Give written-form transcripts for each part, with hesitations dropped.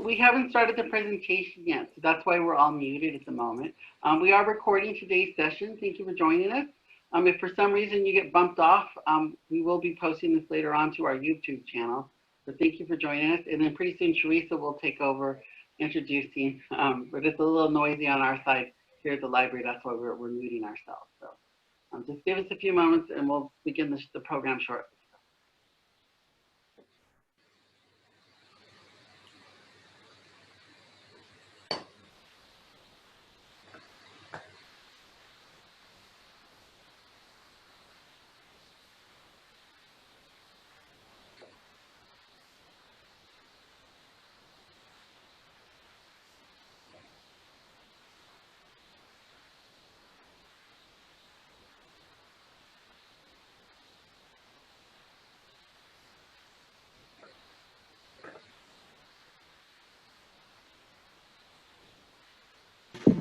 we haven't started the presentation yet, so that's why we're all muted at the moment. We are recording today's session. Thank you for joining us. If for some reason you get bumped off, we will be posting this later on to our YouTube channel. So thank you for joining us. And then pretty soon Teresa will take over introducing, but it's a little noisy on our side here at the library. That's why we're muting ourselves. So just give us a few moments and we'll begin the program shortly.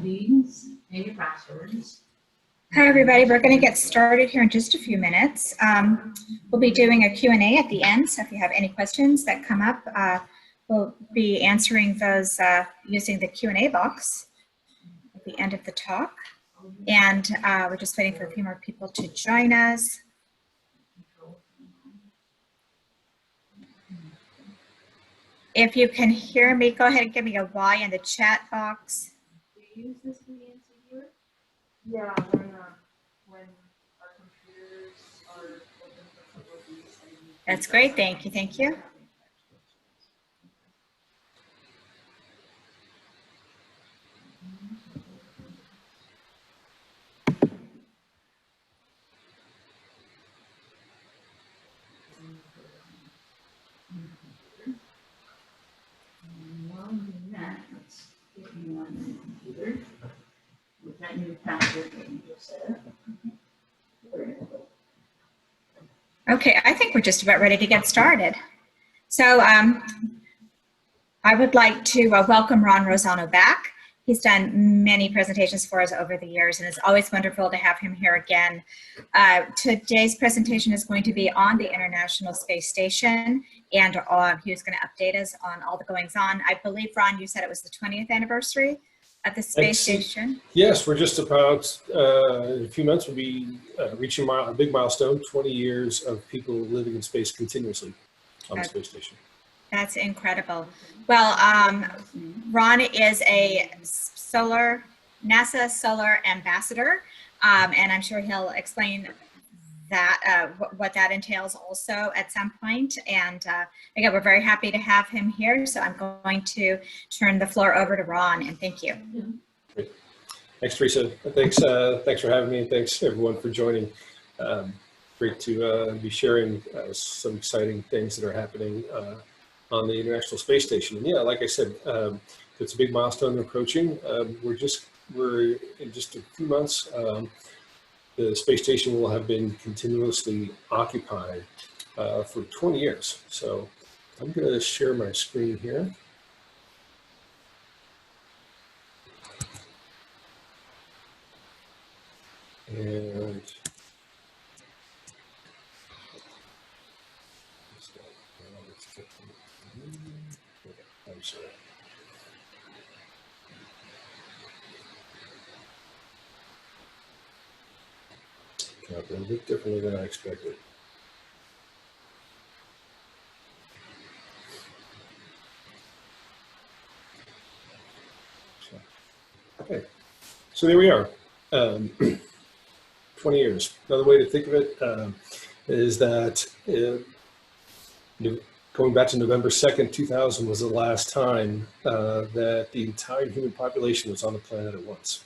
And your passwords. Hi, everybody. We're going to get started here in just a few minutes. We'll be doing a Q&A at the end, so if you have any questions that come up, we'll be answering those using the Q&A box at the end of the talk. And we're just waiting for a few more people to join us. If you can hear me, go ahead and give me a Y in the chat box. Use this VNC viewer? Yeah, when our computers are open for a couple of weeks. That's great. Thank you. Thank you. With that new password that you just said. Okay, I think we're just about ready to get started. So I would like to welcome Ron Rosano back. He's done many presentations for us over the years, and it's always wonderful to have him here again. Today's presentation is going to be on the International Space Station, and he was going to update us on all the goings on. I believe, Ron, you said it was the 20th anniversary of the space station. Yes, we're just about, in a few months, we'll be reaching a big milestone, 20 years of people living in space continuously on the space station. That's incredible. Well, Ron is a NASA Solar Ambassador, and I'm sure he'll explain that what that entails also at some point. And again, we're very happy to have him here. So I'm going to turn the floor over to Ron, and thank you. Great. Thanks, Teresa. Thanks for having me, and thanks everyone for joining. Great to be sharing some exciting things that are happening on the International Space Station. And yeah, like I said, it's a big milestone approaching. We're in just a few months. The space station will have been continuously occupied for 20 years. So I'm going to share my screen here. And I'm sorry. A bit differently than I expected. Okay, so there we are. 20 years. Another way to think of it is that going back to November 2nd, 2000 was the last time that the entire human population was on the planet at once.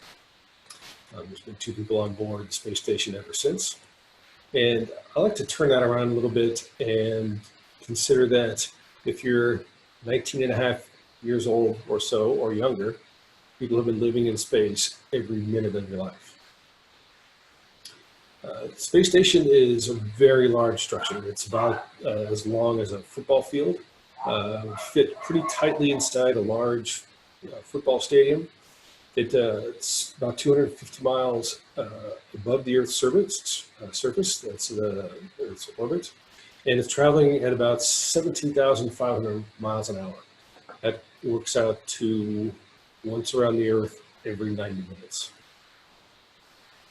There's been 2 people on board the space station ever since. And I like to turn that around a little bit and consider that if you're 19 and a half years old or so, or younger, people have been living in space every minute of your life. The space station is a very large structure. It's about as long as a football field. Fit pretty tightly inside a large football stadium. It's about 250 miles above the Earth's surface. That's its orbit, and it's traveling at about 17,500 miles an hour. That works out to once around the Earth every 90 minutes.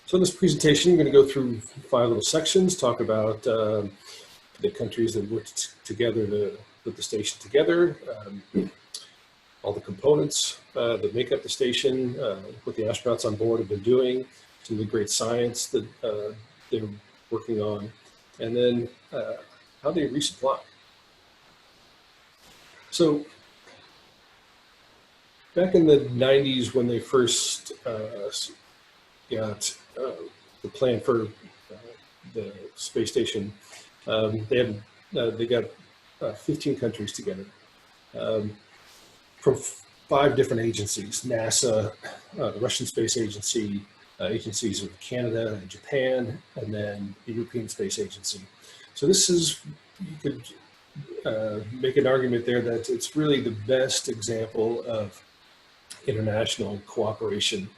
So in this presentation, I'm going to go through 5 little sections, talk about the countries that worked together to put the station together, all the components that make up the station, what the astronauts on board have been doing, some of the great science that they're working on, and then how they resupply. So back in the 90s, when they first got the plan for the space station, they got 15 countries together from 5 different agencies: NASA, the Russian Space Agency, agencies of Canada and Japan, and then the European Space Agency. So this is, you could make an argument there that it's really the best example of international cooperation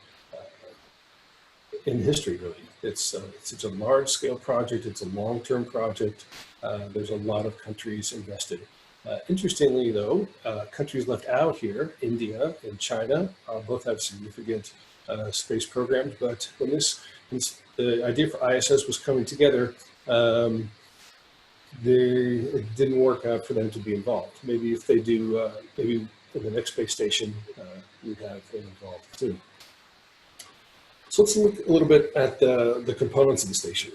in history, really. It's a large-scale project. It's a long-term project. There's a lot of countries invested. Interestingly, though, countries left out here, India and China, both have significant space programs. But when the idea for ISS was coming together, it didn't work out for them to be involved. Maybe if they do, maybe in the next space station, we'd have them involved too. So let's look a little bit at the components of the station.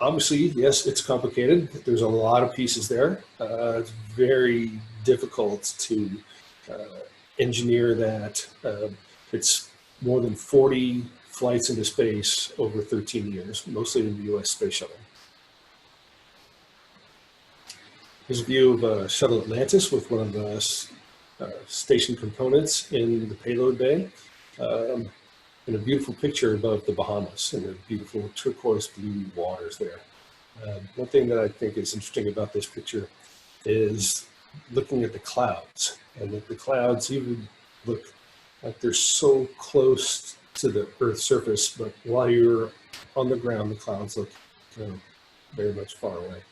Obviously, yes, it's complicated. There's a lot of pieces there. It's very difficult to engineer that. It's more than 40 flights into space over 13 years, mostly in the US Space Shuttle. Here's a view of Shuttle Atlantis with one of the station components in the payload bay. And a beautiful picture above the Bahamas and the beautiful turquoise blue waters there. One thing that I think is interesting about this picture is looking at the clouds, and that the clouds even look like they're so close to the Earth's surface, but while you're on the ground, the clouds look very much far away.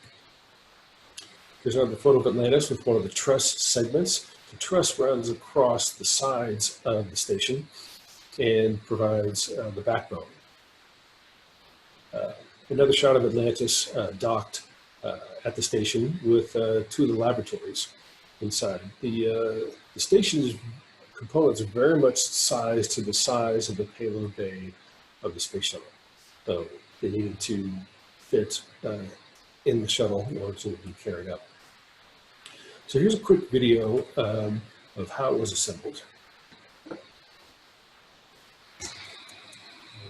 Here's another photo of Atlantis with one of the truss segments. The truss runs across the sides of the station and provides the backbone. Another shot of Atlantis docked at the station with 2 of the laboratories inside. The station's components are very much sized to the size of the payload bay of the space shuttle. So they needed to fit in the shuttle in order to be carried up. So here's a quick video of how it was assembled.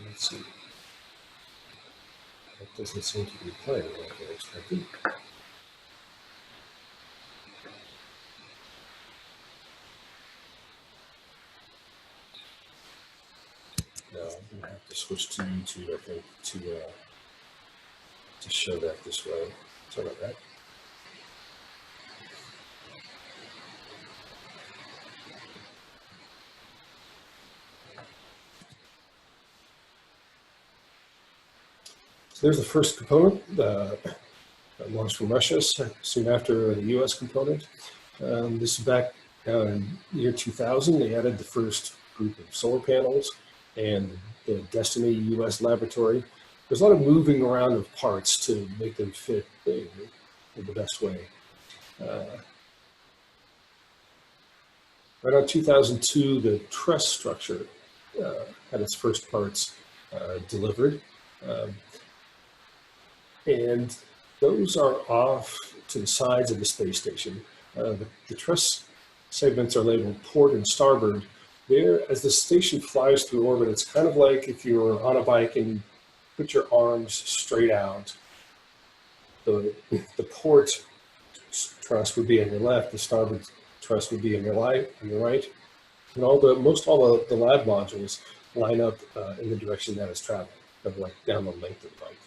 Let's see. That doesn't seem to be playing like I expected. No, I'm gonna have to switch to YouTube, I think, to show that this way. Sorry about that. So there's the first component, launched from Russia soon after the US component. This is back in the year 2000. They added the first group of solar panels and the Destiny US laboratory. There's a lot of moving around of parts to make them fit in the best way. Right around 2002, the truss structure had its first parts delivered. And those are off to the sides of the space station. The truss segments are labeled port and starboard. There, as the station flies through orbit, it's kind of like if you were on a bike and you put your arms straight out. The port truss would be on your left, the starboard truss would be on your right, and most all the lab modules line up in the direction that it's traveling, kind of like down the length of the bike.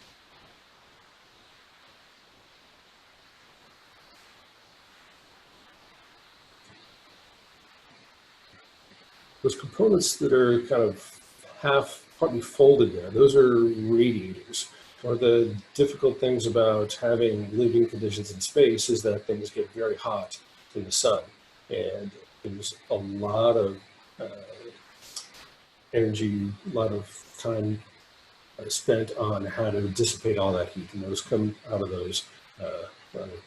Those components that are kind of partly folded there, those are radiators. One of the difficult things about having living conditions in space is that things get very hot to the sun. And there's a lot of energy, a lot of time spent on how to dissipate all that heat, and those come out of those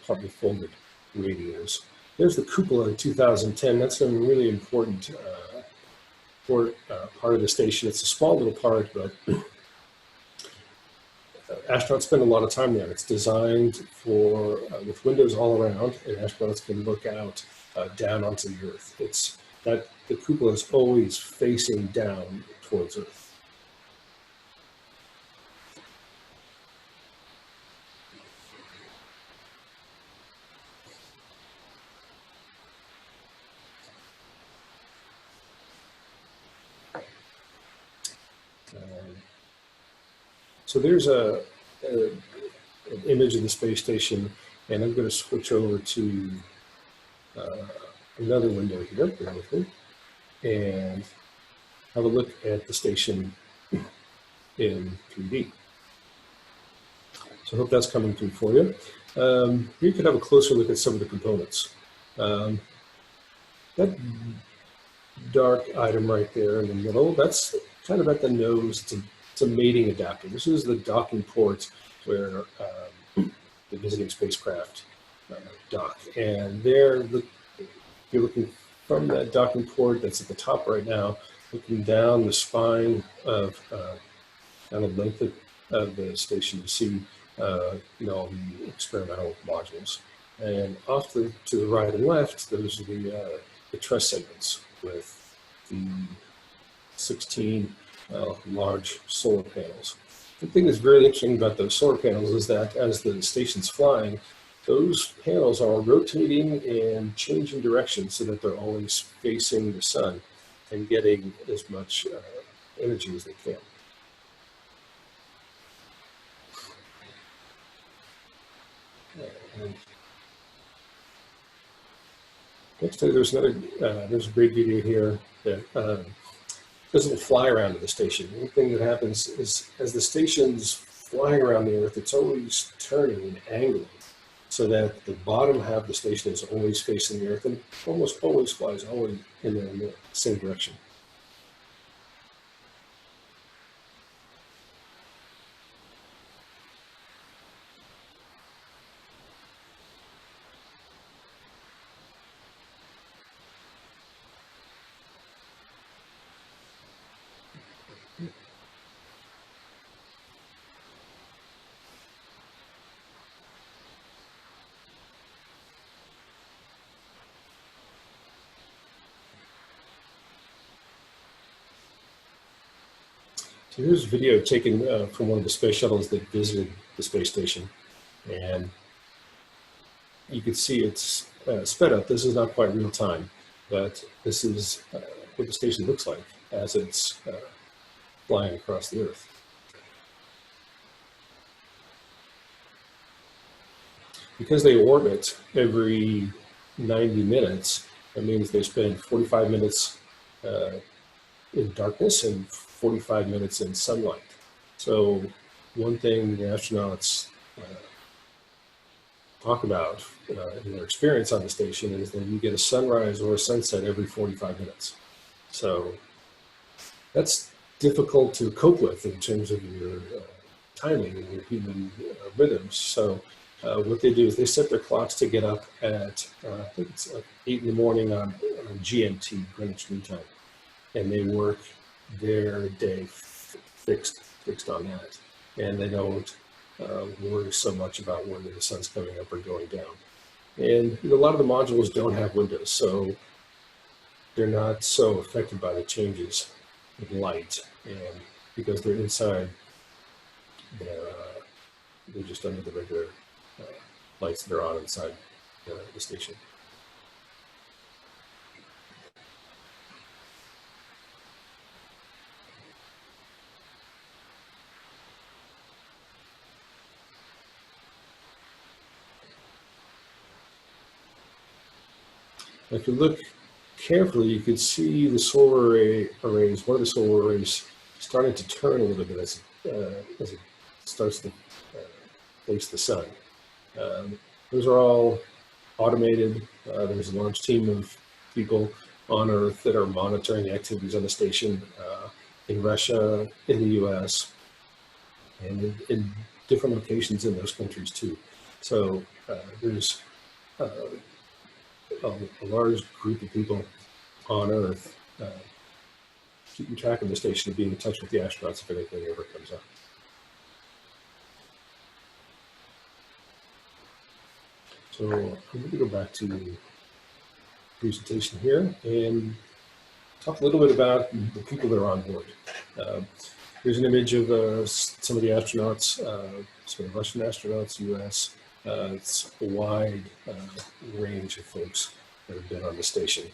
partly folded radios. There's the cupola in 2010. That's a really important part of the station. It's a small little part, but astronauts spend a lot of time there. It's designed for with windows all around, and astronauts can look out down onto the Earth. It's that the cupola is always facing down towards Earth. So there's an image of the space station, and I'm going to switch over to another window here, bear with me, and have a look at the station in 3D. So I hope that's coming through for you. Here you can have a closer look at some of the components. That dark item right there in the middle, that's kind of at the nose. It's a mating adapter. This is the docking port where the visiting spacecraft dock. And there, you're looking from that docking port that's at the top right now, looking down the spine of kind of length of the station, you see all the experimental modules. And off to the right and left, those are the truss segments with the 16 large solar panels. The thing that's very interesting about those solar panels is that as the station's flying, those panels are rotating and changing direction so that they're always facing the sun and getting as much energy as they can. And next, there's a great video here that doesn't fly around to the station. One thing that happens is as the station's flying around the Earth, it's always turning and angling so that the bottom half of the station is always facing the Earth and almost always flies always in the same direction. So here's a video taken from one of the space shuttles that visited the space station. And you can see it's sped up. This is not quite real time, but this is what the station looks like as it's flying across the Earth. Because they orbit every 90 minutes, that means they spend 45 minutes in darkness and 45 minutes in sunlight. So one thing the astronauts talk about in their experience on the station is that you get a sunrise or a sunset every 45 minutes. So that's difficult to cope with in terms of your timing and your human rhythms. So what they do is they set their clocks to get up at, I think it's like 8 in the morning on GMT, Greenwich Mean Time. And they work their day fixed on that. And they don't worry so much about whether the sun's coming up or going down. And a lot of the modules don't have windows, so they're not so affected by the changes in light. And because they're inside, they're just under the regular lights that are on inside the station. If you look carefully, you can see the solar arrays, one of the solar arrays starting to turn a little bit as it starts to face the sun. Those are all automated. There's a large team of people on Earth that are monitoring the activities on the station in Russia, in the US, and in different locations in those countries too. So there's a large group of people on Earth keeping track of the station and being in touch with the astronauts if anything ever comes up. So I'm going to go back to the presentation here and talk a little bit about the people that are on board. Here's an image of some of the astronauts, some of the Russian astronauts, US. It's a wide range of folks that have been on the station.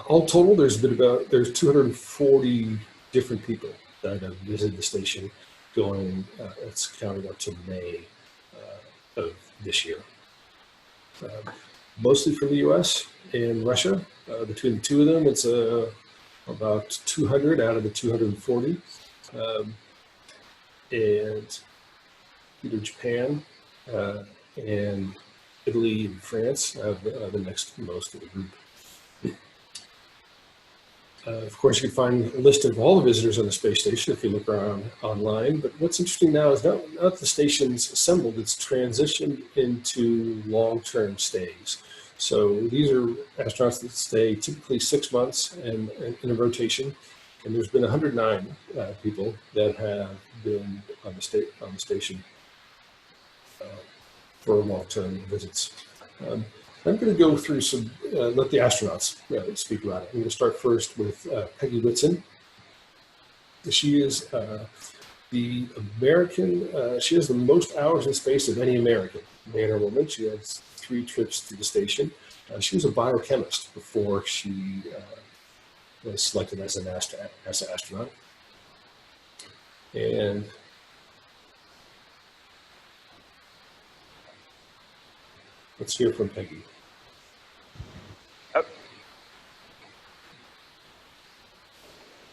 All total, there's 240 different people that have visited the station going, it's counted up to May of this year. Mostly from the US and Russia. Between the two of them, it's about 200 out of the 240. And either Japan and Italy and France have the next most of the group. Of course, you can find a list of all the visitors on the space station if you look around online. But what's interesting now is now that the station's assembled, it's transitioned into long-term stays. So these are astronauts that stay typically 6 months in a rotation. And there's been 109 people that have been on the station for long-term visits. I'm going to go through some, let the astronauts speak about it. I'm going to start first with Peggy Whitson. She is the American, she has the most hours in space of any American, man or woman. She has 3 trips to the station. She was a biochemist before she was selected as an NASA astronaut. And let's hear from Peggy.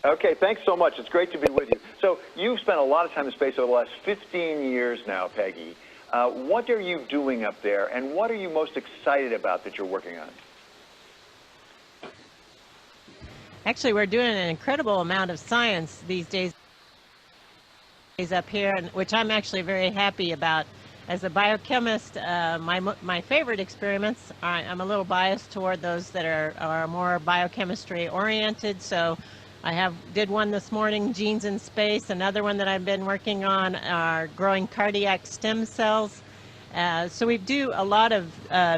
Okay, thanks so much. It's great to be with you. So you've spent a lot of time in space over the last 15 years now, Peggy. What are you doing up there, and what are you most excited about that you're working on? Actually, we're doing an incredible amount of science these days up here, which I'm actually very happy about. As a biochemist, my favorite experiments, I'm a little biased toward those that are more biochemistry oriented. So I did one this morning, genes in space. Another one that I've been working on are growing cardiac stem cells. So we do a lot of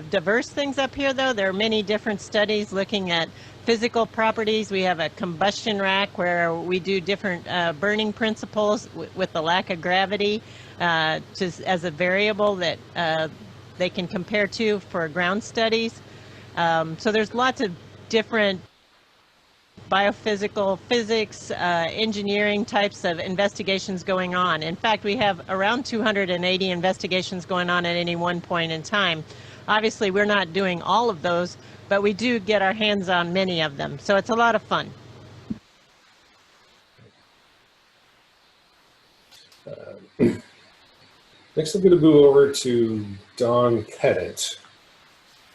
diverse things up here, though. There are many different studies looking at physical properties. We have a combustion rack where we do different burning principles with the lack of gravity as a variable that they can compare to for ground studies. So there's lots of different biophysical, physics, engineering types of investigations going on. In fact, we have around 280 investigations going on at any one point in time. Obviously, we're not doing all of those, but we do get our hands on many of them. So it's a lot of fun. Next, I'm going to move over to Don Pettit.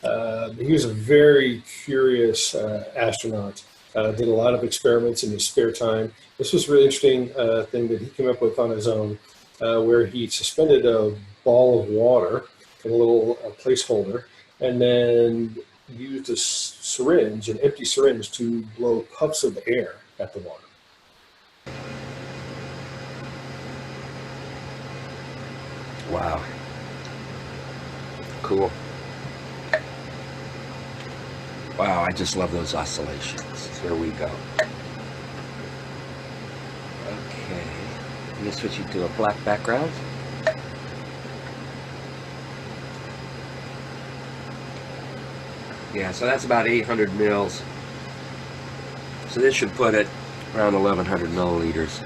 He was a very curious astronaut. Did a lot of experiments in his spare time. This was a really interesting thing that he came up with on his own, where he suspended a ball of water in a little placeholder, and then used a syringe, an empty syringe, to blow puffs of air at the water. Wow. Cool. Wow, I just love those oscillations. Here we go. Okay. I'm going to switch you to a black background. Yeah, so that's about 800 mils. So this should put it around 1100 milliliters.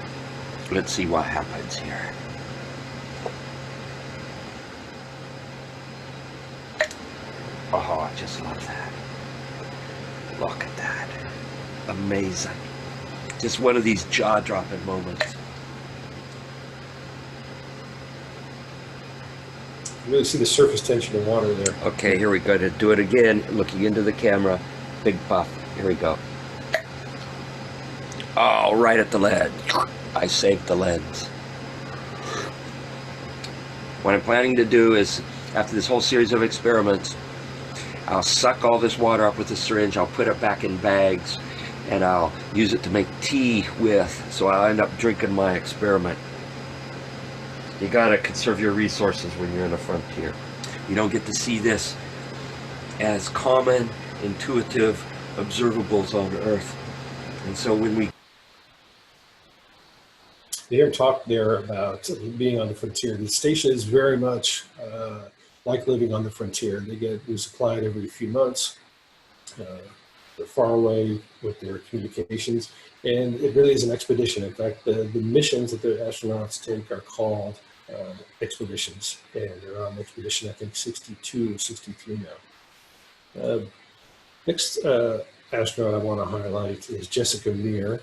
Let's see what happens here. Oh, I just love that. Look at that. Amazing. Just one of these jaw-dropping moments. really see the surface tension of water there. Okay, here we go. To do it again, looking into the camera. Big puff. Here we go. Oh, right at the lens. I saved the lens. What I'm planning to do is, after this whole series of experiments, I'll suck all this water up with a syringe, I'll put it back in bags, and I'll use it to make tea with, so I'll end up drinking my experiment. You gotta conserve your resources when you're in a frontier. You don't get to see this as common, intuitive observables on Earth. And so when we They talked there about being on the frontier. The station is very much like living on the frontier. They get resupplied every few months. They're far away with their communications, and it really is an expedition. In fact, the missions that the astronauts take are called expeditions, and they're on expedition, I think, 62 or 63 now. Next astronaut I want to highlight is Jessica Meir.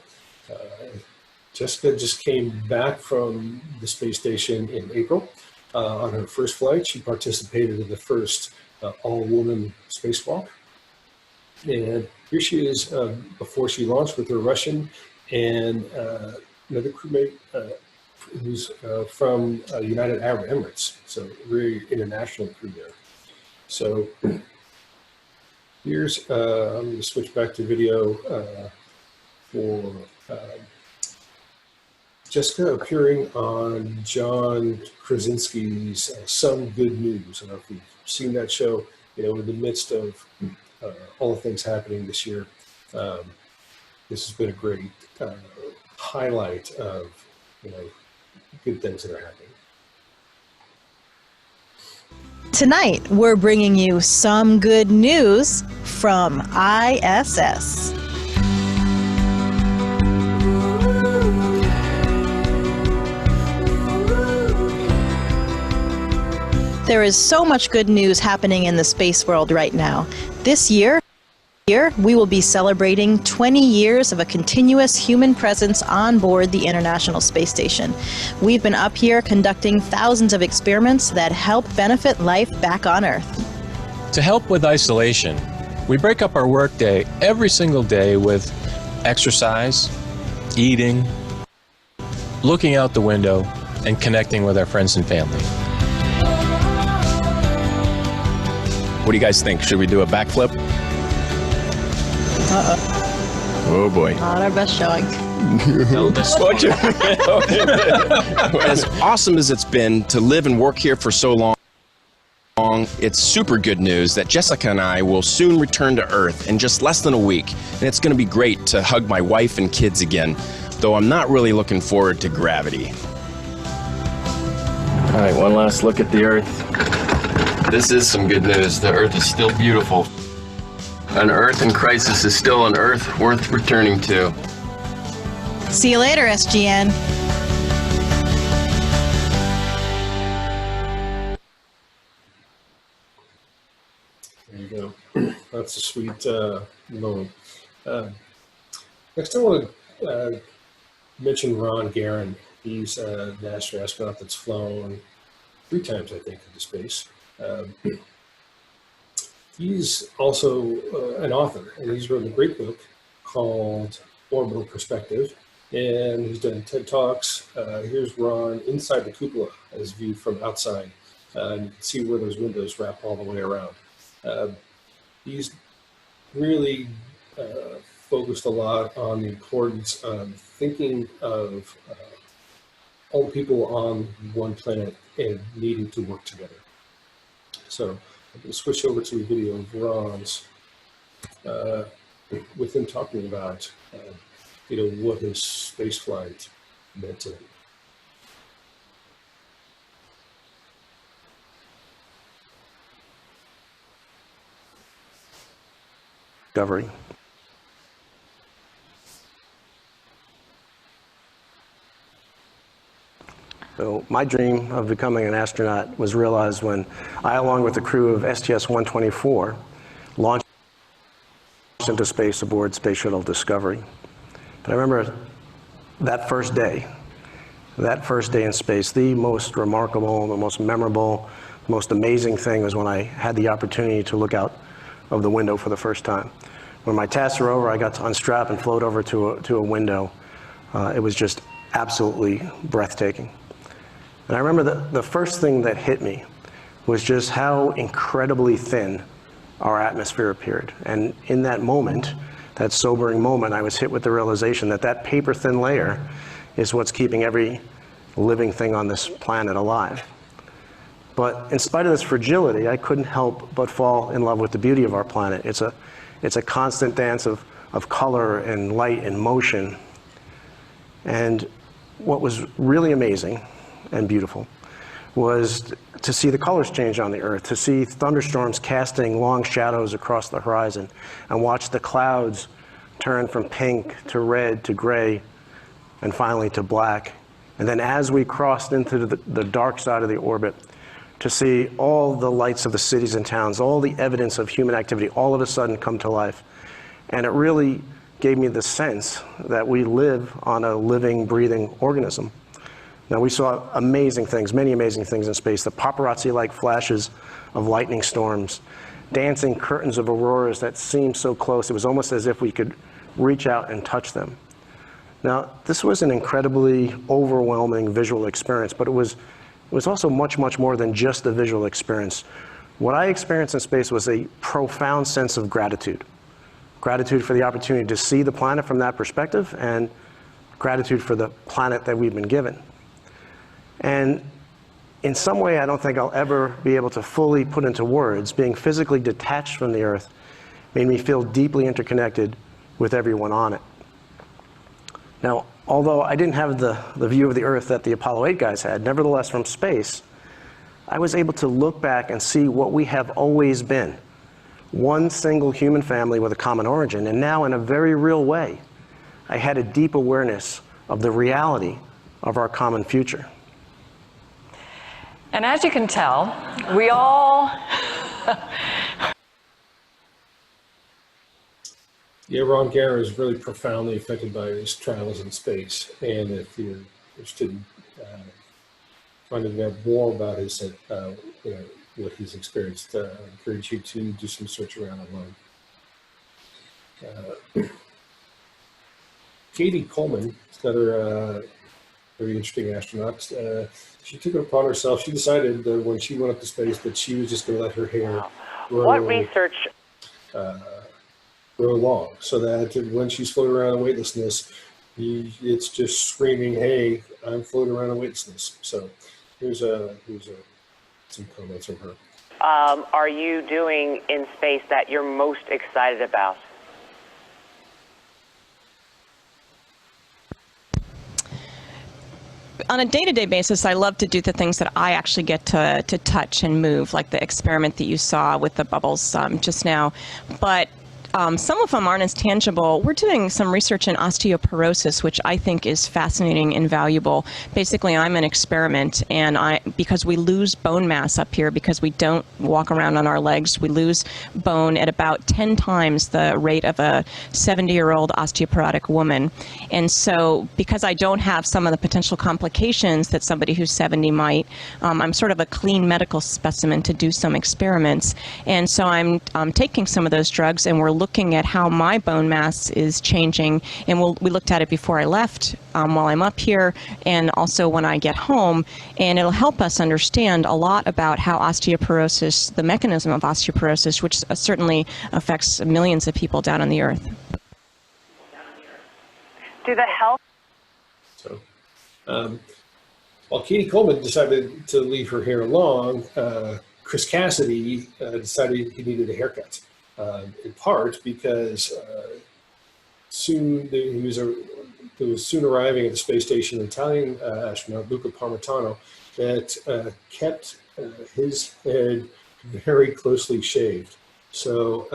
Jessica just came back from the space station in April. On her first flight, she participated in the first all-woman spacewalk. And here she is before she launched with her Russian and another crewmate who's from United Arab Emirates. So very international crew there. So here's, I'm going to switch back to video for Jessica appearing on John Krasinski's Some Good News. I don't know if you've seen that show, you know, in the midst of all the things happening this year. This has been a great highlight of, you know, good things that are happening. Tonight, we're bringing you some good news from ISS. There is so much good news happening in the space world right now. This year, we will be celebrating 20 years of a continuous human presence on board the International Space Station. We've been up here conducting thousands of experiments that help benefit life back on Earth. To help with isolation, we break up our workday every single day with exercise, eating, looking out the window, and connecting with our friends and family. What do you guys think? Should we do a backflip? Oh boy. Not our best showing. As awesome as it's been to live and work here for so long, it's super good news that Jessica and I will soon return to Earth in just less than a week. And it's going to be great to hug my wife and kids again, though I'm not really looking forward to gravity. All right, one last look at the Earth. This is some good news. The Earth is still beautiful. An Earth in crisis is still an Earth worth returning to. See you later, SGN. There you go. That's a sweet moment. Next, I want to mention Ron Guerin. He's a NASA astronaut that's flown 3 times, I think, into space. He's also an author, and he's written a great book called Orbital Perspective, and he's done TED Talks. Here's Ron inside the cupola as viewed from outside. And you can see where those windows wrap all the way around. He's really focused a lot on the importance of thinking of all the people on one planet and needing to work together. So I'm going to switch over to a video of Ron's with him talking about you know, what his spaceflight meant to him. Discovery. So my dream of becoming an astronaut was realized when I, along with the crew of STS-124, launched into space aboard Space Shuttle Discovery. But I remember that first day in space, the most remarkable, the most memorable, The most amazing thing was when I had the opportunity to look out of the window for the first time. When my tasks were over, I got to unstrap and float over to a window. It was just absolutely breathtaking. And I remember the first thing that hit me was just how incredibly thin our atmosphere appeared. And in that moment, that sobering moment, I was hit with the realization that that paper-thin layer is what's keeping every living thing on this planet alive. But in spite of this fragility, I couldn't help but fall in love with the beauty of our planet. It's a constant dance of color and light and motion. And what was really amazing and beautiful was to see the colors change on the earth, to see thunderstorms casting long shadows across the horizon, and watch the clouds turn from pink to red to gray and finally to black. And then as we crossed into the dark side of the orbit, to see all the lights of the cities and towns, all the evidence of human activity all of a sudden come to life. And it really gave me the sense that we live on a living, breathing organism. Now, we saw amazing things, many amazing things in space, the paparazzi-like flashes of lightning storms, dancing curtains of auroras that seemed so close, it was almost as if we could reach out and touch them. Now, this was an incredibly overwhelming visual experience, but it was also much, much more than just a visual experience. What I experienced in space was a profound sense of gratitude. Gratitude for the opportunity to see the planet from that perspective, and gratitude for the planet that we've been given. And in some way, I don't think I'll ever be able to fully put into words, being physically detached from the Earth made me feel deeply interconnected with everyone on it. Now, although I didn't have the view of the Earth that the Apollo 8 guys had, nevertheless, from space, I was able to look back and see what we have always been. One single human family with a common origin, and now in a very real way, I had a deep awareness of the reality of our common future. And as you can tell, we all... Yeah, Ron Guerra is really profoundly affected by his travels in space. And if you're interested in finding out more about his, what he's experienced, I encourage you to do some search around online. Katie Coleman is another very interesting astronaut. She took it upon herself. She decided that when she went up to space that she was just going to let her hair grow long, so that when she's floating around in weightlessness, it's just screaming, "Hey, I'm floating around in weightlessness." So here's some comments from her. Are you doing in space that you're most excited about? On a day-to-day basis, I love to do the things that I actually get to touch and move, like the experiment that you saw with the bubbles just now. But some of them aren't as tangible. We're doing some research in osteoporosis, which I think is fascinating and valuable. Basically, I'm an experiment, and because we lose bone mass up here, because we don't walk around on our legs, we lose bone at about 10 times the rate of a 70-year-old osteoporotic woman. And so, because I don't have some of the potential complications that somebody who's 70 might, I'm sort of a clean medical specimen to do some experiments. And so I'm taking some of those drugs, and we're looking at how my bone mass is changing, and we looked at it before I left, while I'm up here, and also when I get home, and it'll help us understand a lot about how osteoporosis, the mechanism of osteoporosis, which certainly affects millions of people down on the Earth. Do the health... So, while Katie Coleman decided to leave her hair long, Chris Cassidy decided he needed a haircut. In part because he was soon arriving at the space station, an Italian astronaut, Luca Parmitano, that kept his head very closely shaved. So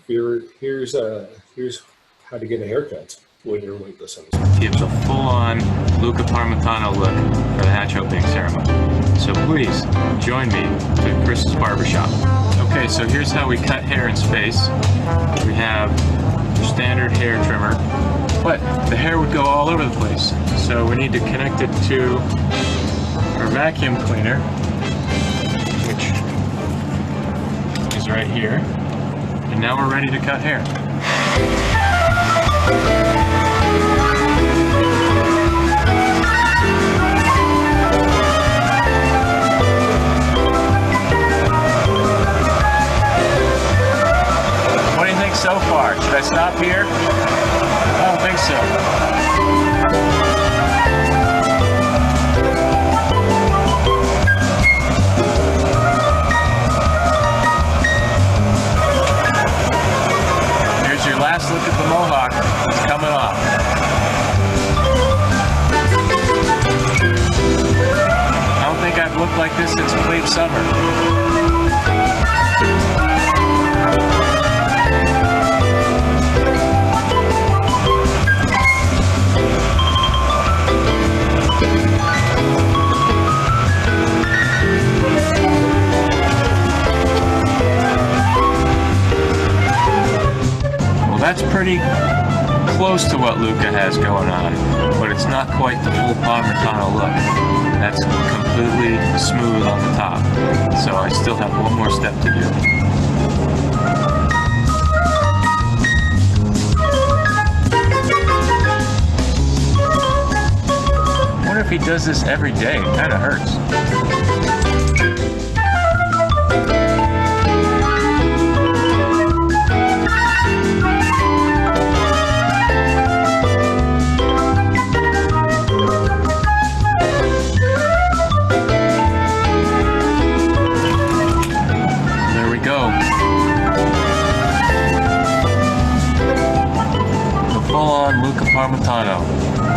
here's how to get a haircut when you're weightless on the space. Gives a full-on Luca Parmitano look for the hatch opening ceremony. So please join me to Chris's barbershop. Okay, so here's how we cut hair in space. We have your standard hair trimmer, but the hair would go all over the place. So we need to connect it to our vacuum cleaner. is right here. And now we're ready to cut hair. What do you think so far? Should I stop here? I don't think so. Your last look at the mohawk is coming off. I don't think I've looked like this since late summer. That's pretty close to what Luca has going on, but it's not quite the full Parmitano look. That's completely smooth on the top, so I still have one more step to do. I wonder if he does this every day. It kind of hurts. Luca Parmitano,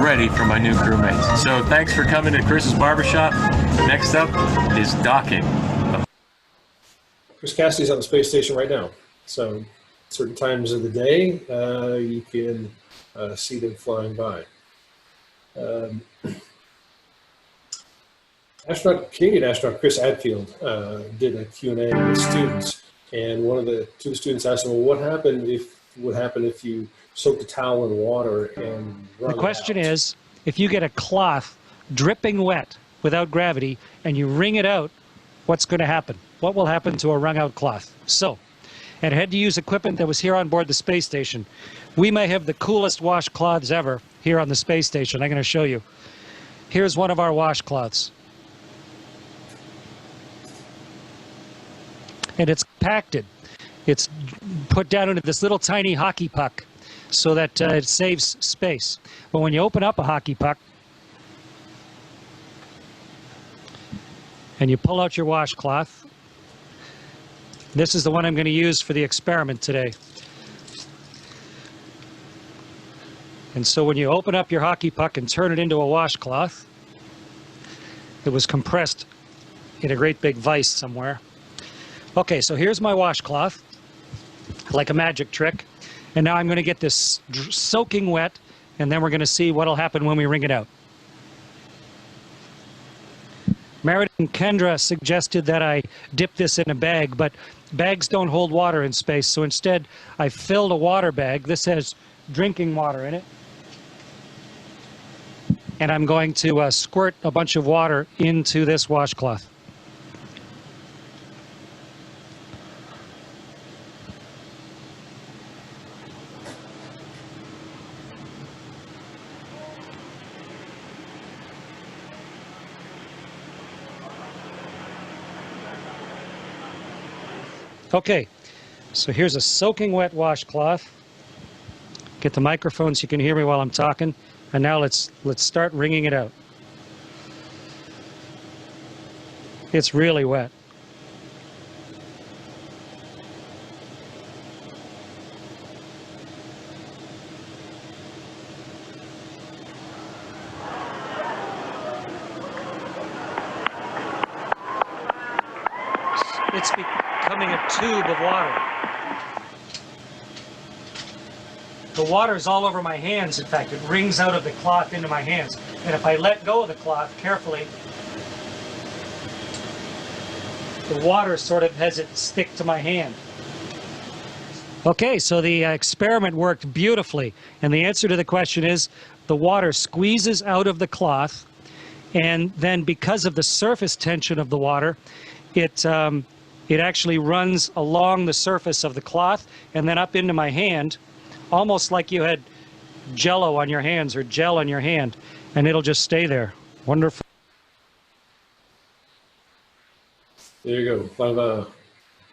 ready for my new crewmates. So thanks for coming to Chris's Barbershop. Next up is docking. Chris Cassidy's on the space station right now. So certain times of the day, you can see them flying by. Canadian astronaut Chris Hadfield did a Q&A with students, and one of the two students asked him, well, what would happen if you soaked a towel in water and run The question it out? is, if you get a cloth dripping wet without gravity and you wring it out, what's going to happen? What will happen to a wrung out cloth? So, and I had to use equipment that was here on board the space station. We may have the coolest washcloths ever here on the space station. I'm going to show you. Here's one of our washcloths. And it's compacted. It's put down into this little tiny hockey puck so that it saves space. But when you open up a hockey puck and you pull out your washcloth, this is the one I'm going to use for the experiment today. And so when you open up your hockey puck and turn it into a washcloth, it was compressed in a great big vise somewhere. Okay, so here's my washcloth, like a magic trick. And now I'm going to get this soaking wet, and then we're going to see what will happen when we wring it out. Meredith and Kendra suggested that I dip this in a bag, but bags don't hold water in space, so instead I filled a water bag. This has drinking water in it. And I'm going to squirt a bunch of water into this washcloth. Okay, so here's a soaking wet washcloth. Get the microphone so you can hear me while I'm talking. And now let's start wringing it out. It's really wet. It's becoming a tube of water. The water is all over my hands. In fact, it wrings out of the cloth into my hands. And if I let go of the cloth carefully, the water sort of has it stick to my hand. Okay, so the experiment worked beautifully. And the answer to the question is the water squeezes out of the cloth. And then because of the surface tension of the water, it It actually runs along the surface of the cloth and then up into my hand, almost like you had Jello on your hands or gel on your hand, and it'll just stay there. Wonderful. There you go. A lot of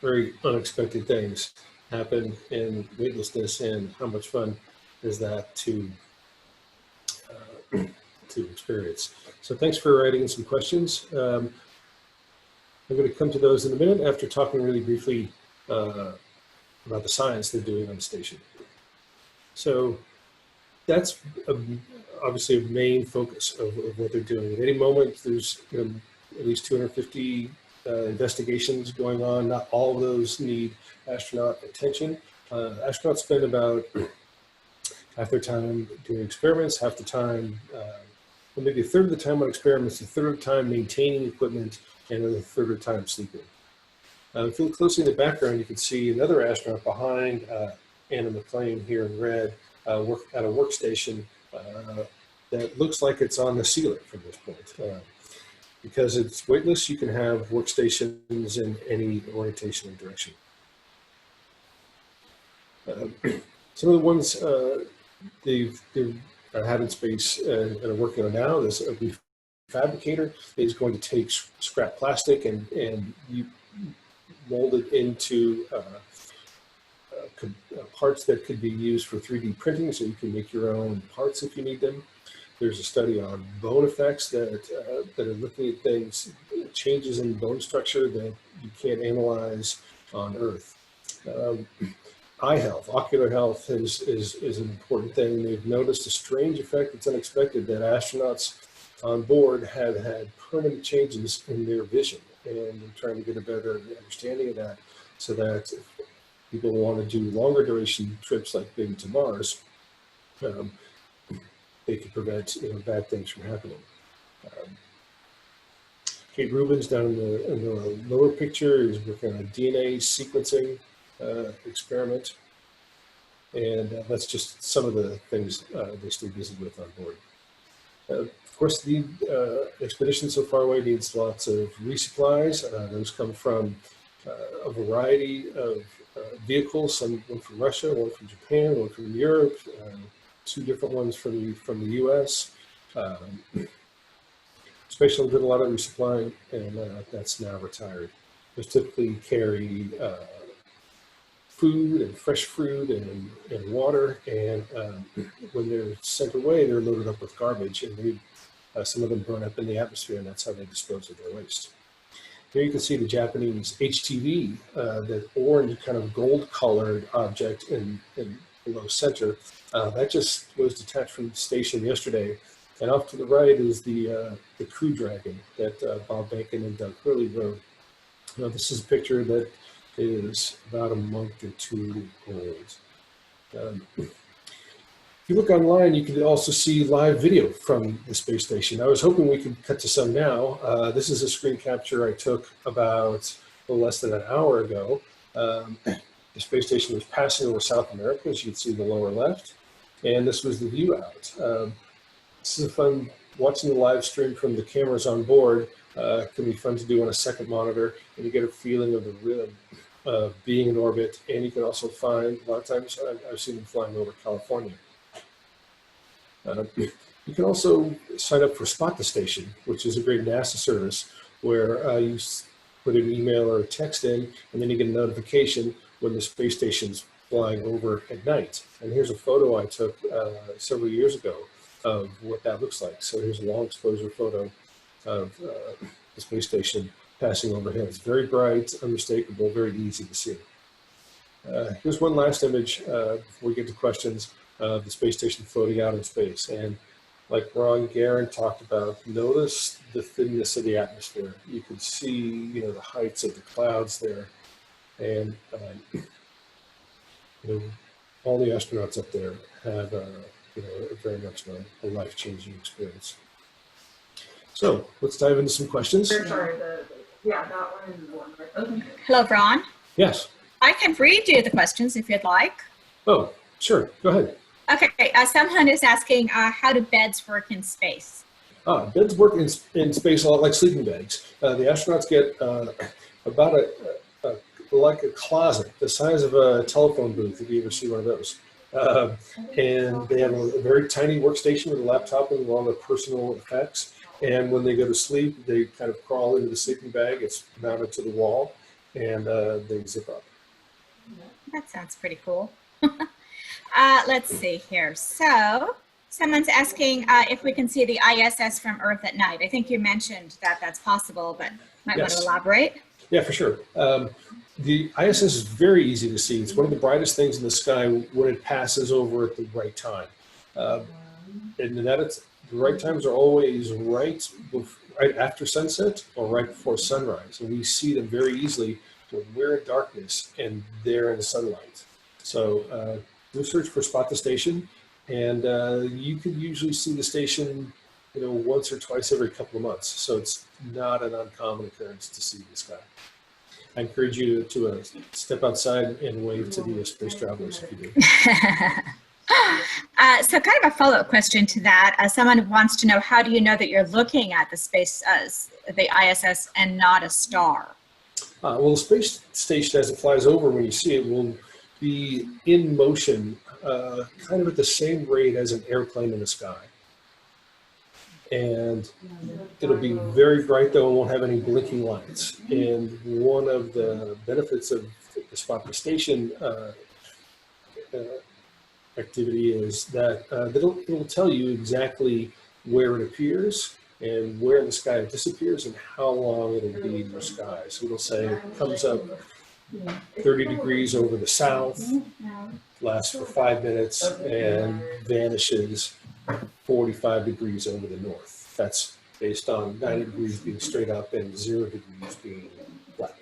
very unexpected things happen in weightlessness, and how much fun is that to experience. So thanks for writing some questions. I'm going to come to those in a minute after talking really briefly about the science they're doing on the station. So that's obviously a main focus of what they're doing. At any moment, there's at least 250 investigations going on. Not all of those need astronaut attention. Astronauts spend about half their time doing experiments, half the time, well, maybe a third of the time on experiments, a third of the time maintaining equipment, and a third of the time sleeping. If you look closely in the background, you can see another astronaut behind Anna McLean here in red, at a workstation that looks like it's on the ceiling from this point. Because it's weightless, you can have workstations in any orientation or direction. Some of the ones they've had in space and are working on now, this fabricator is going to take scrap plastic and you mold it into parts that could be used for 3D printing, so you can make your own parts if you need them. There's a study on bone effects that are looking at things, changes in bone structure that you can't analyze on Earth. Eye health, ocular health is an important thing. They've noticed a strange effect that's unexpected, that astronauts on board have had permanent changes in their vision, and they're trying to get a better understanding of that so that if people want to do longer duration trips like maybe to Mars, they can prevent bad things from happening. Kate Rubins down in the lower picture is working on a DNA sequencing experiment, and that's just some of the things they stay busy with on board. Of course, the expedition so far away needs lots of resupplies. Those come from a variety of vehicles, one from Russia, one from Japan, one from Europe, 2 different ones from the US. Space Shuttle did a lot of resupplying, and that's now retired. Those typically carry food and fresh fruit and water, and when they're sent away, they're loaded up with garbage, and some of them burn up in the atmosphere, and that's how they dispose of their waste. Here you can see the Japanese HTV, that orange kind of gold-colored object in below center. That just was detached from the station yesterday, and off to the right is the Crew Dragon that Bob Bacon and Doug Hurley wrote. Now, this is a picture that is about a month or 2 old. If you look online, you can also see live video from the space station. I was hoping we could cut to some now. This is a screen capture I took about a little less than an hour ago. The space station was passing over South America, as you can see in the lower left, and this was the view out. This is fun, watching the live stream from the cameras on board. Can be fun to do on a second monitor, and you get a feeling of the rhythm of being in orbit. And you can also find, a lot of times I've seen them flying over California. You can also sign up for Spot the Station, which is a great NASA service where you put an email or a text in, and then you get a notification when the space station's flying over at night. And here's a photo I took several years ago of what that looks like. So here's a long exposure photo of the space station passing overhead. It's very bright, unmistakable, very easy to see. Here's one last image before we get to questions of the space station floating out in space. And like Ron Guerin talked about, notice the thinness of the atmosphere. You can see, the heights of the clouds there. And all the astronauts up there have very much a life-changing experience. So let's dive into some questions. Sorry, yeah, that one is the one, right? Okay. Hello, Ron. Yes. I can read you the questions if you'd like. Oh, sure. Go ahead. Okay. Someone is asking, how do beds work in space? Beds work in space a lot like sleeping bags. The astronauts get about a like a closet, the size of a telephone booth, if you ever see one of those. And they have a very tiny workstation with a laptop and all their personal effects. And when they go to sleep, they kind of crawl into the sleeping bag. It's mounted to the wall, and they zip up. That sounds pretty cool. Let's see here. So someone's asking if we can see the ISS from Earth at night. I think you mentioned that that's possible, but might want to elaborate. Yeah, for sure. The ISS is very easy to see. It's one of the brightest things in the sky when it passes over at the right time. And the right times are always right after sunset or right before sunrise. And we see them very easily when we're in darkness and they're in the sunlight. So do search for Spot the Station, and you could usually see the station, once or twice every couple of months. So it's not an uncommon occurrence to see the sky. I encourage you to step outside and wave to the space travelers if you do. So kind of a follow-up question to that. Someone wants to know, how do you know that you're looking at the space, the ISS, and not a star? Well, the space station, as it flies over, when you see it, will be in motion kind of at the same rate as an airplane in the sky. And it'll be very bright, though, and won't have any blinking lights. And one of the benefits of the Spot the Station activity is that it'll tell you exactly where it appears and where in the sky it disappears and how long it'll be in the sky. So it'll say it comes up 30 degrees over the south, lasts for 5 minutes, and vanishes 45 degrees over the north. That's based on 90 degrees being straight up and 0 degrees being flat.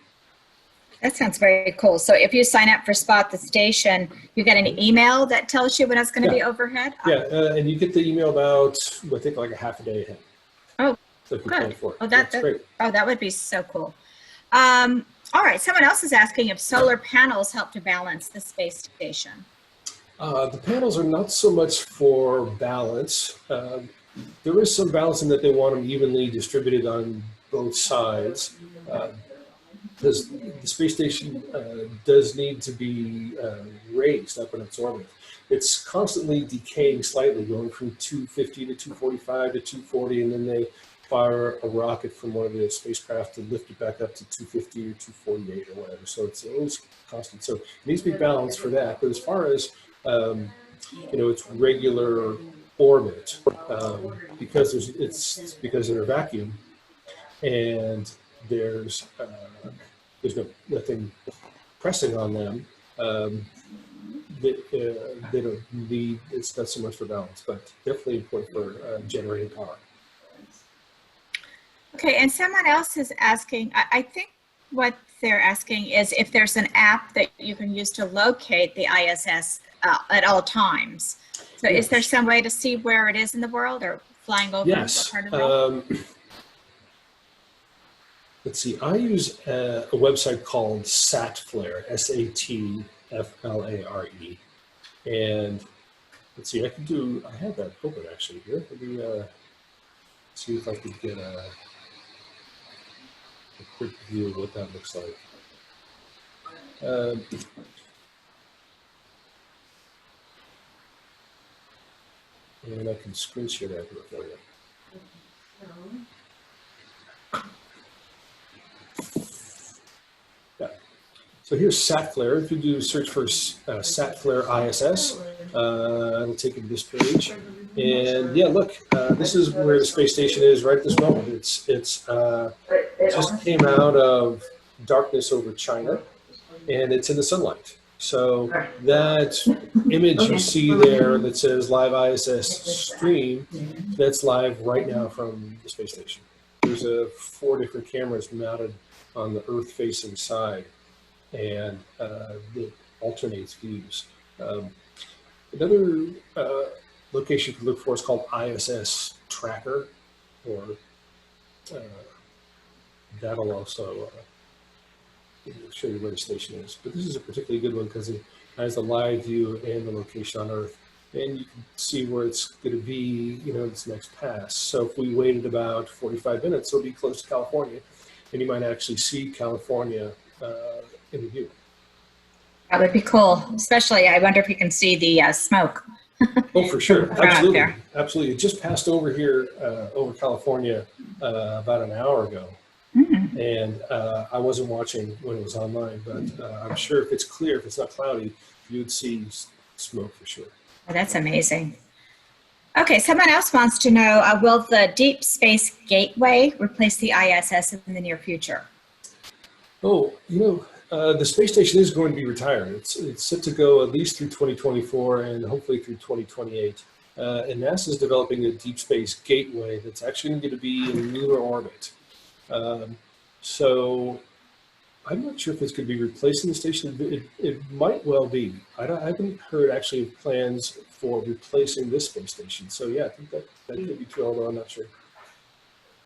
That sounds very cool. So if you sign up for Spot the Station, you get an email that tells you when it's going to be overhead? Yeah, and you get the email about, I think, like a half a day ahead. Oh, so good. For it. Oh, that's great. Oh, that would be so cool. All right, someone else is asking if solar panels help to balance the space station. The panels are not so much for balance. There is some balance in that they want them evenly distributed on both sides. The space station does need to be raised up in its orbit. It's constantly decaying slightly, going from 250 to 245 to 240, and then they fire a rocket from one of the spacecraft to lift it back up to 250 or 248 or whatever. So it's always constant. So it needs to be balanced for that. But as far as its regular orbit, because it's in a vacuum, and there's nothing pressing on them. They don't need, it's not so much for balance, but definitely important for generating power. Okay, and someone else is asking, I think what they're asking is if there's an app that you can use to locate the ISS at all times. So is there some way to see where it is in the world or flying over part of the world? Let's see, I use a website called SatFlare, SatFlare. And let's see, I have that open actually here. Let me see if I could get a quick view of what that looks like. And I can screen share that here for you. Yeah. So here's SatFlare. If you do search for SatFlare ISS, it'll take you to this page. And yeah, look, this is where the space station is right at this moment. It's just came out of darkness over China, and it's in the sunlight. So that image you see there that says live ISS stream, that's live right now from the space station. There's 4 different cameras mounted on the Earth-facing side, and it alternates views. Another location you can look for is called ISS Tracker, or that'll also show you where the station is. But this is a particularly good one because it has the live view and the location on Earth, and you can see where it's going to be, its next pass. So if we waited about 45 minutes, it'll be close to California, and you might actually see California in view. That would be cool. Especially, I wonder if you can see the smoke. Oh, for sure. From out Absolutely. there. Absolutely. It just passed over here, over California, about an hour ago. And I wasn't watching when it was online, but I'm sure if it's clear, if it's not cloudy, you'd see smoke for sure. Oh, that's amazing. Okay, someone else wants to know, will the Deep Space Gateway replace the ISS in the near future? Oh, the space station is going to be retired. It's set to go at least through 2024 and hopefully through 2028. And NASA is developing a Deep Space Gateway that's actually going to be in lunar orbit. So I'm not sure if it's going to be replacing the station. It might well be. I haven't heard actually of plans for replacing this space station. So yeah, I think that could be true, although I'm not sure.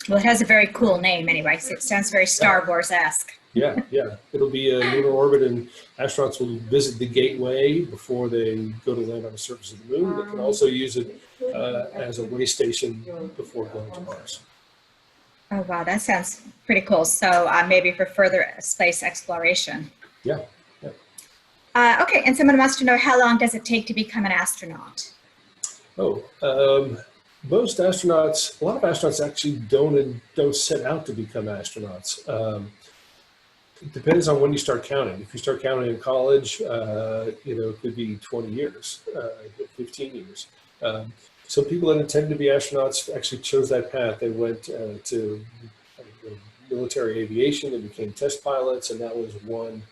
Well, it has a very cool name anyway, so it sounds very Star Wars-esque. Yeah. It'll be a lunar orbit, and astronauts will visit the gateway before they go to land on the surface of the moon. They can also use it as a way station before going to Mars. Oh, wow, that sounds pretty cool. So maybe for further space exploration. Yeah. Okay, and someone wants to know, how long does it take to become an astronaut? Most astronauts, a lot of astronauts actually don't set out to become astronauts. It depends on when you start counting. If you start counting in college, it could be 20 years, 15 years. Some people that intended to be astronauts actually chose that path. They went to military aviation and became test pilots, and that was one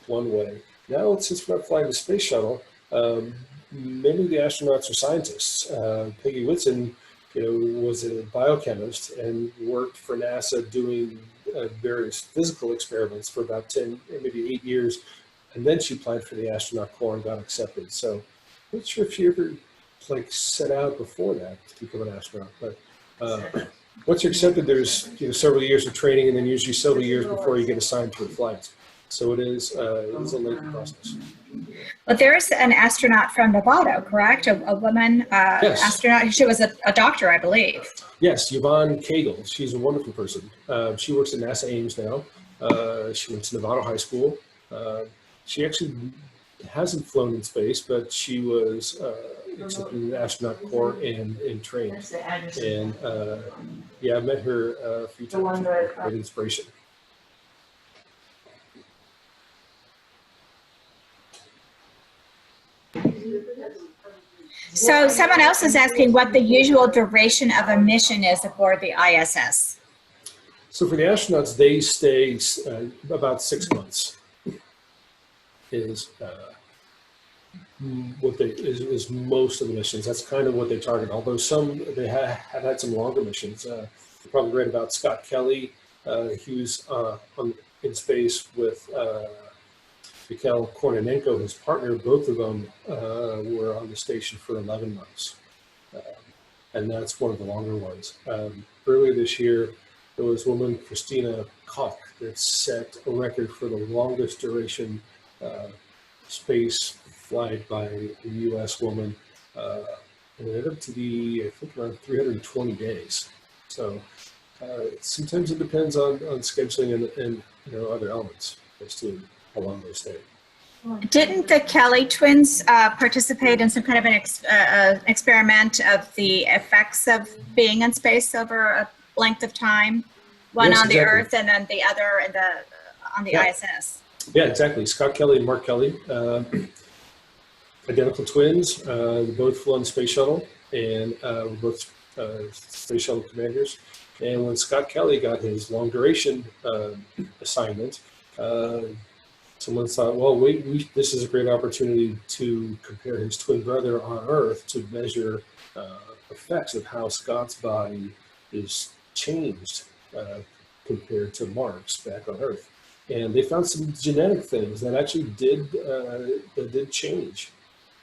way. Now, since we're not flying the space shuttle, many of the astronauts are scientists. Peggy Whitson, was a biochemist and worked for NASA doing various physical experiments for about 10, maybe 8 years, and then she applied for the astronaut corps and got accepted. So I'm not sure if she ever set out before that to become an astronaut, but once you're accepted, there's several years of training, and then usually several years before you get assigned to a flight. So it is a lengthy process. Well, there's an astronaut from Nevada, correct? A woman Yes. astronaut. She was a doctor, I believe. Yes, Yvonne Cagle. She's a wonderful person. She works at NASA Ames now. She went to Nevada High School. She actually hasn't flown in space, but she was accepted in the astronaut corps and trained. And I met her a few times. Great inspiration. So someone else is asking what the usual duration of a mission is aboard the ISS. So for the astronauts, they stay about 6 months. Is most of the missions. That's kind of what they target. Although they have had some longer missions. You probably read about Scott Kelly. He was in space with Mikhail Kornienko, his partner. Both of them were on the station for 11 months. And that's one of the longer ones. Earlier this year, there was a woman, Christina Koch, that set a record for the longest duration space flight by a U.S. woman. And it ended up to be, I think, around 320 days. So sometimes it depends on scheduling and other elements as to how long they stay. Didn't the Kelly twins participate in some kind of an experiment of the effects of being in space over a length of time? One Yes, on the exactly. Earth and then the other on the ISS. Yeah, exactly. Scott Kelly and Mark Kelly, identical twins. They both flew on the space shuttle and were both space shuttle commanders. And when Scott Kelly got his long duration assignment, someone thought, well, this is a great opportunity to compare his twin brother on Earth to measure effects of how Scott's body is changed compared to Mark's back on Earth. And they found some genetic things that actually did change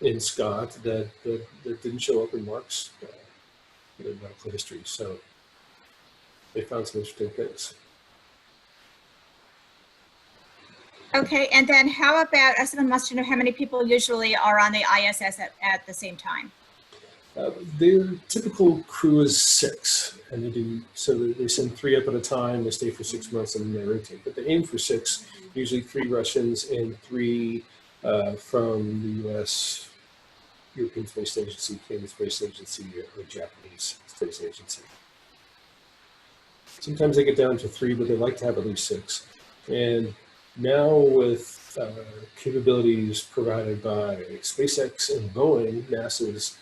in Scott that didn't show up in Mark's medical history. So they found some interesting things. Okay, and then how about, someone wants to know how many people usually are on the ISS at the same time? Their typical crew is 6, and they send 3 up at a time. They stay for 6 months and then they rotate. But they aim for 6, usually 3 Russians and 3 from the U.S. European Space Agency, Canadian Space Agency, or Japanese Space Agency. Sometimes they get down to 3, but they like to have at least 6. And now with capabilities provided by SpaceX and Boeing, NASA's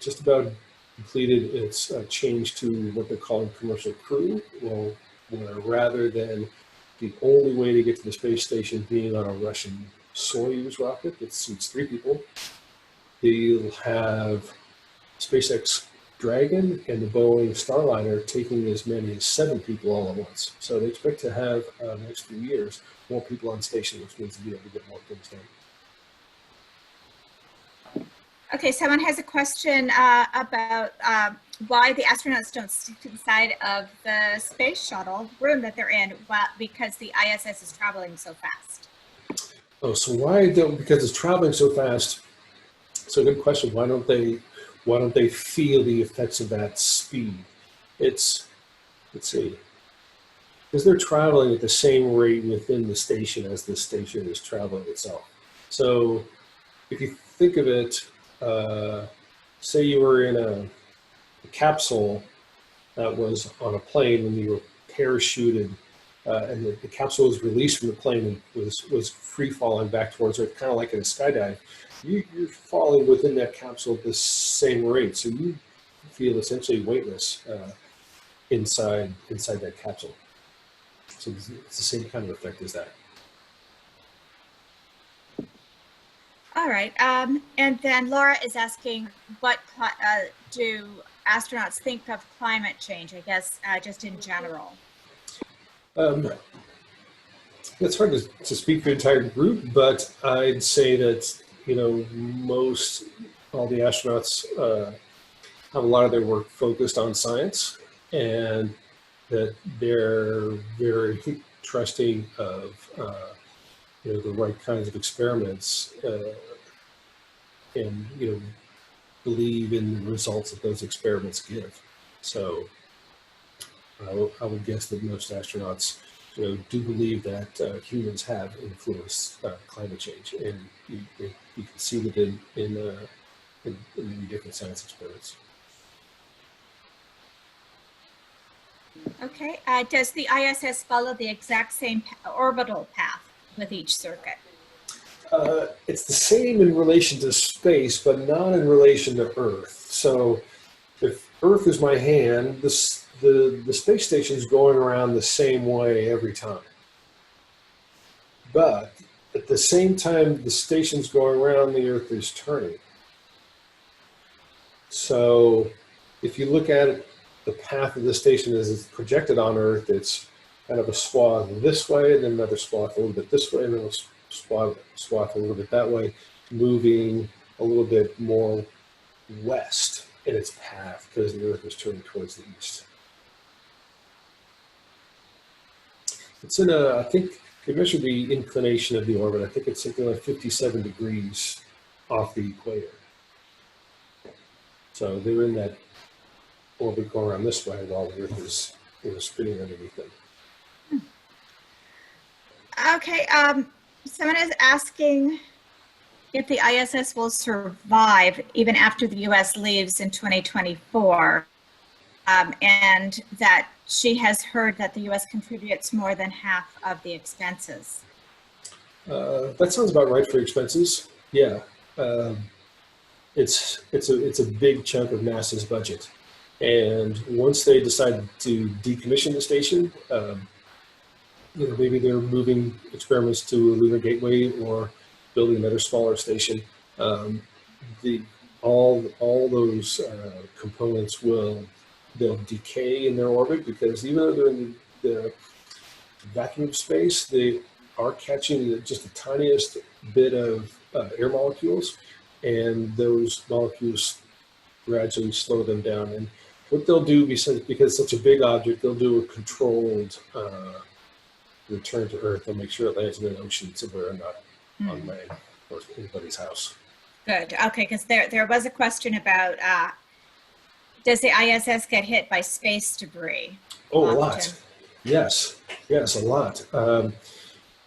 just about completed its change to what they're calling commercial crew. Well, where rather than the only way to get to the space station being on a Russian Soyuz rocket that seats 3 people, they'll have SpaceX Dragon and the Boeing Starliner taking as many as 7 people all at once. So they expect to have, the next few years, more people on station, which means to be able to get more things done. Okay, someone has a question about why the astronauts don't stick to the side of the space shuttle room that they're in, because the ISS is traveling so fast. Oh, so why don't, because it's traveling so fast, so good question, why don't they feel the effects of that speed? Let's see, because they're traveling at the same rate within the station as the station is traveling itself. So if you think of it, say you were in a capsule that was on a plane when you were parachuted, and the capsule was released from the plane and was free falling back towards Earth, kind of like in a skydive. You're falling within that capsule at the same rate, so you feel essentially weightless inside that capsule. So it's the same kind of effect as that. All right, and then Laura is asking, what do astronauts think of climate change, I guess, just in general? It's hard to speak for the entire group, but I'd say that, you know, all the astronauts have a lot of their work focused on science, and that they're very trusting of you know, the right kinds of experiments, and, you know, believe in the results that those experiments give. So I would guess that most astronauts, you know, do believe that humans have influenced climate change, and you can see that in many different science experiments. Okay, does the ISS follow the exact same orbital path with each circuit? It's the same in relation to space, but not in relation to Earth. So if Earth is my hand, the space station is going around the same way every time. But at the same time the station's going around, the Earth is turning. So if you look at it, the path of the station as it's projected on Earth, it's kind of a swath this way, and then another swath a little bit this way, and then a swath a little bit that way, moving a little bit more west in its path because the Earth is turning towards the east. It's in I think they measured the inclination of the orbit. I think it's something like 57 degrees off the equator. So they're in that orbit going around this way while the Earth is, you know, spinning underneath them. Okay, someone is asking if the ISS will survive even after the U.S. leaves in 2024, and that she has heard that the U.S. contributes more than half of the expenses. That sounds about right for expenses. Yeah, it's a big chunk of NASA's budget, and once they decide to decommission the station, you know, maybe they're moving experiments to a lunar gateway or building another smaller station. All those components they'll decay in their orbit, because even though they're in the vacuum of space, they are catching just the tiniest bit of air molecules, and those molecules gradually slow them down. And what they'll do, because it's such a big object, they'll do a controlled return to Earth. They'll make sure it lands in an ocean somewhere, not on land or anybody's house. Good. Okay, because there was a question about does the ISS get hit by space debris? Oh, often? a lot. Yes, yes, a lot.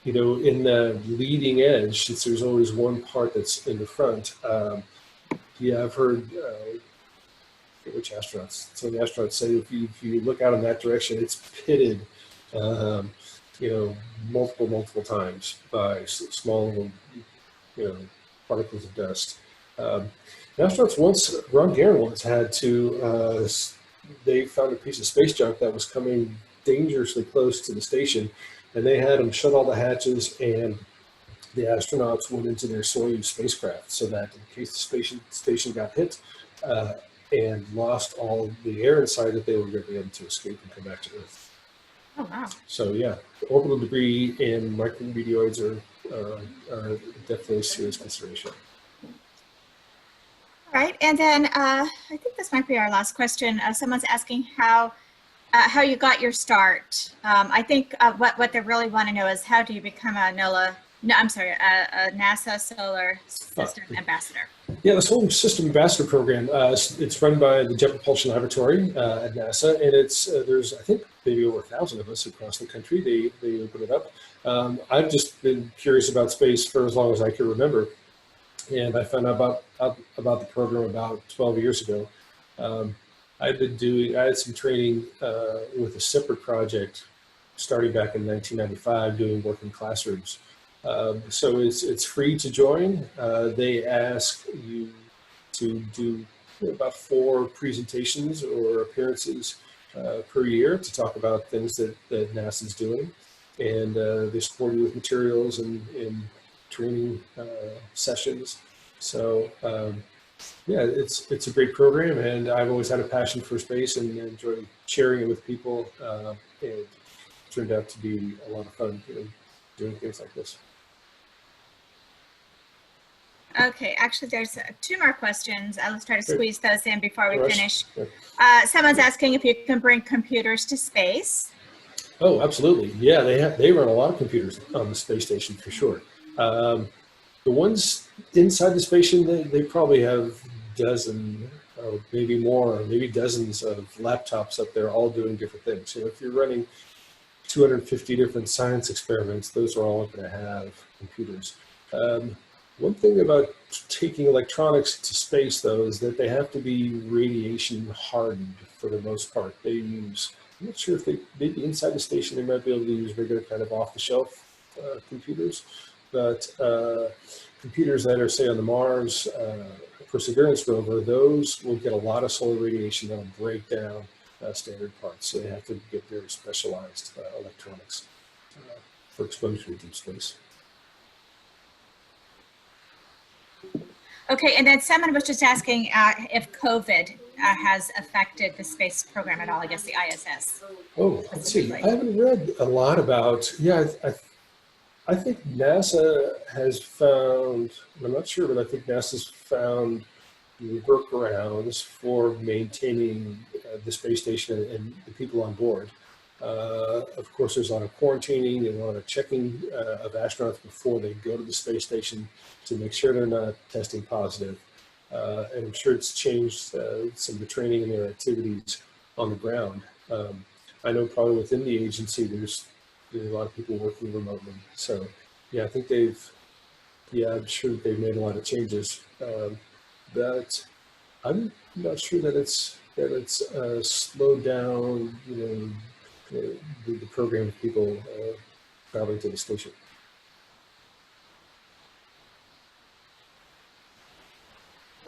You know, in the leading edge, since there's always one part that's in the front. Yeah, I've heard which astronauts. So the astronauts say if you look out in that direction, it's pitted, you know, multiple times by small, you know, particles of dust. Astronauts once, Ron Guerin once had to, they found a piece of space junk that was coming dangerously close to the station, and they had them shut all the hatches, and the astronauts went into their Soyuz spacecraft so that in case the station got hit and lost all the air inside it, they were going to be able to escape and come back to Earth. Oh, wow. So yeah, orbital debris and micrometeoroids are definitely a serious consideration. All right, and then I think this might be our last question. Someone's asking how you got your start. I think what they really want to know is how do you become a NASA Solar System Ambassador? Yeah, this whole System Ambassador program, it's run by the Jet Propulsion Laboratory at NASA, and it's there's, I think, maybe over 1,000 of us across the country. They open it up. I've just been curious about space for as long as I can remember, and I found out about the program about 12 years ago. I had some training with a separate project starting back in 1995, doing work in classrooms. So it's free to join. They ask you to do about 4 presentations or appearances per year to talk about things that NASA's doing. And they support you with materials and training sessions. So yeah, it's a great program, and I've always had a passion for space and enjoy sharing it with people. And it turned out to be a lot of fun, you know, doing things like this. Okay, actually there's 2 more questions. Let's try to squeeze those in before we finish. Sure. Someone's asking if you can bring computers to space. Oh, absolutely. Yeah, they run a lot of computers on the space station for sure. The ones inside the station, they probably have dozen or maybe more, or maybe dozens of laptops up there all doing different things. So if you're running 250 different science experiments, those are all going to have computers. One thing about taking electronics to space, though, is that they have to be radiation hardened for the most part. They use, I'm not sure if maybe inside the station they might be able to use regular kind of off-the-shelf computers, but computers that are, say, on the Mars Perseverance rover, those will get a lot of solar radiation that will break down standard parts. So they have to get very specialized electronics for exposure to deep space. Okay, and then someone was just asking if COVID has affected the space program at all, I guess the ISS. Oh, let's see. I haven't read a lot about, yeah, I think NASA has found, I'm not sure, but I think NASA's found workarounds for maintaining the space station and the people on board. Of course, there's a lot of quarantining and a lot of checking of astronauts before they go to the space station to make sure they're not testing positive. And I'm sure it's changed some of the training and their activities on the ground. I know probably within the agency, there's a lot of people working remotely. So yeah, I think I'm sure that they've made a lot of changes. But I'm not sure that it's slowed down, you know, the program of people traveling to the station.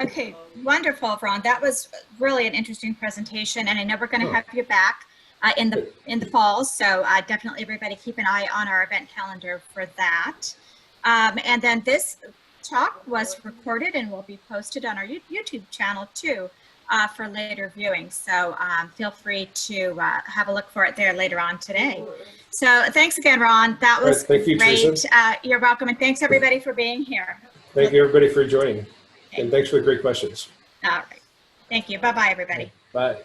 Okay, wonderful, Ron. That was really an interesting presentation, and I know we're going to have you back in the fall. So definitely, everybody, keep an eye on our event calendar for that. And then this talk was recorded and will be posted on our YouTube channel too for later viewing. So feel free to have a look for it there later on today. So thanks again, Ron. That was thank you, great. Teresa. You're welcome, and thanks everybody for being here. Thank you, everybody, for joining. And thanks for the great questions. All right. Thank you. Bye-bye, everybody. Bye.